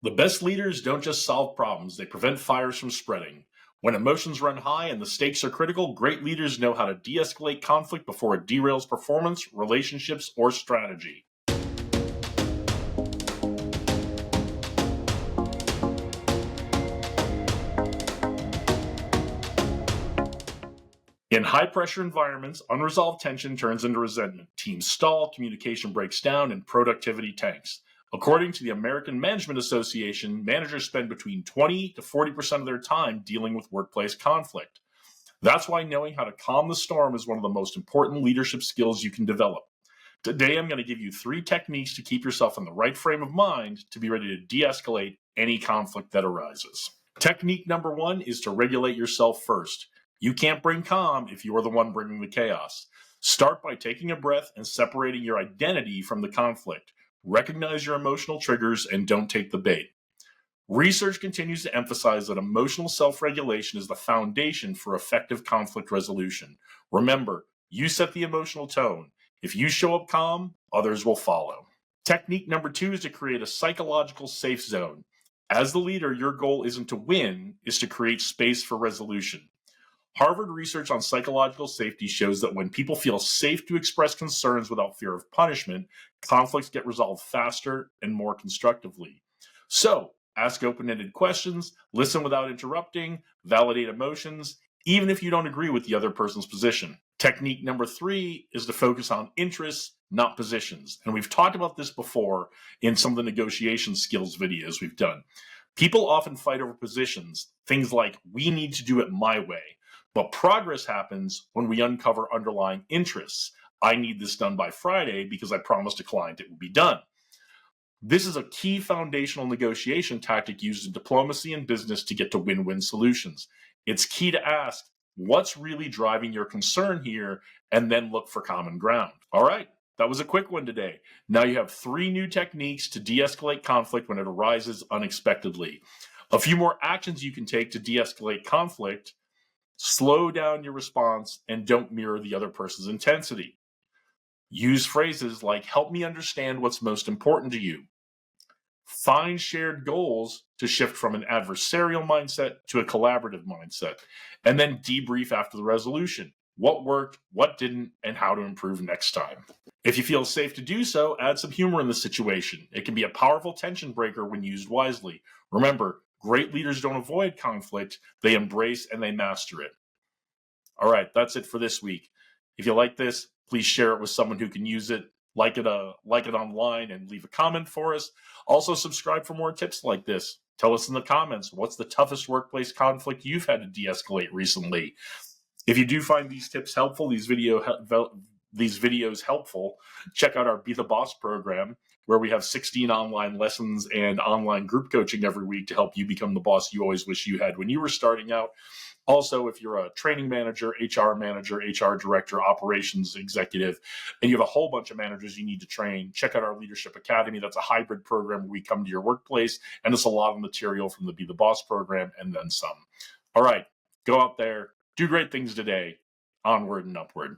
The best leaders don't just solve problems, they prevent fires from spreading. When emotions run high and the stakes are critical, great leaders know how to de-escalate conflict before it derails performance, relationships, or strategy. In high-pressure environments, unresolved tension turns into resentment. Teams stall, communication breaks down, and productivity tanks. According to the American Management Association, managers spend between 20 to 40% of their time dealing with workplace conflict. That's why knowing how to calm the storm is one of the most important leadership skills you can develop. Today, I'm going to give you 3 techniques to keep yourself in the right frame of mind to be ready to de-escalate any conflict that arises. Technique number 1 is to regulate yourself first. You can't bring calm if you are the one bringing the chaos. Start by taking a breath and separating your identity from the conflict. Recognize your emotional triggers and don't take the bait. Research continues to emphasize that emotional self-regulation is the foundation for effective conflict resolution. Remember, you set the emotional tone. If you show up calm, others will follow. Technique number 2 is to create a psychological safe zone. As the leader, your goal isn't to win, it's to create space for resolution. Harvard research on psychological safety shows that when people feel safe to express concerns without fear of punishment, conflicts get resolved faster and more constructively. So, ask open-ended questions, listen without interrupting, validate emotions, even if you don't agree with the other person's position. Technique number 3 is to focus on interests, not positions. And we've talked about this before in some of the negotiation skills videos we've done. People often fight over positions, things like, we need to do it my way. But progress happens when we uncover underlying interests. I need this done by Friday because I promised a client it would be done. This is a key foundational negotiation tactic used in diplomacy and business to get to win-win solutions. It's key to ask, what's really driving your concern here, and then look for common ground. All right, that was a quick one today. Now you have 3 new techniques to de-escalate conflict when it arises unexpectedly. A few more actions you can take to de-escalate conflict. Slow down your response and don't mirror the other person's intensity. Use phrases like, help me understand what's most important to you. Find shared goals to shift from an adversarial mindset to a collaborative mindset. And then debrief after the resolution. What worked, what didn't, and how to improve next time. If you feel safe to do so, add some humor in the situation. It can be a powerful tension breaker when used wisely. Remember, great leaders don't avoid conflict, they embrace and they master it. All right, that's it for this week. If you like this, please share it with someone who can use it. Like it online and leave a comment for us. Also, subscribe for more tips like this. Tell us in the comments, what's the toughest workplace conflict you've had to de-escalate recently? If you do find these tips helpful, these videos helpful, check out our Be the Boss program, where we have 16 online lessons and online group coaching every week to help you become the boss you always wish you had when you were starting out. Also, if you're a training manager, HR director, operations executive, and you have a whole bunch of managers you need to train, check out our Leadership Academy. That's a hybrid program where we come to your workplace, and it's a lot of material from the Be the Boss program and then some. All right, go out there, do great things today, onward and upward.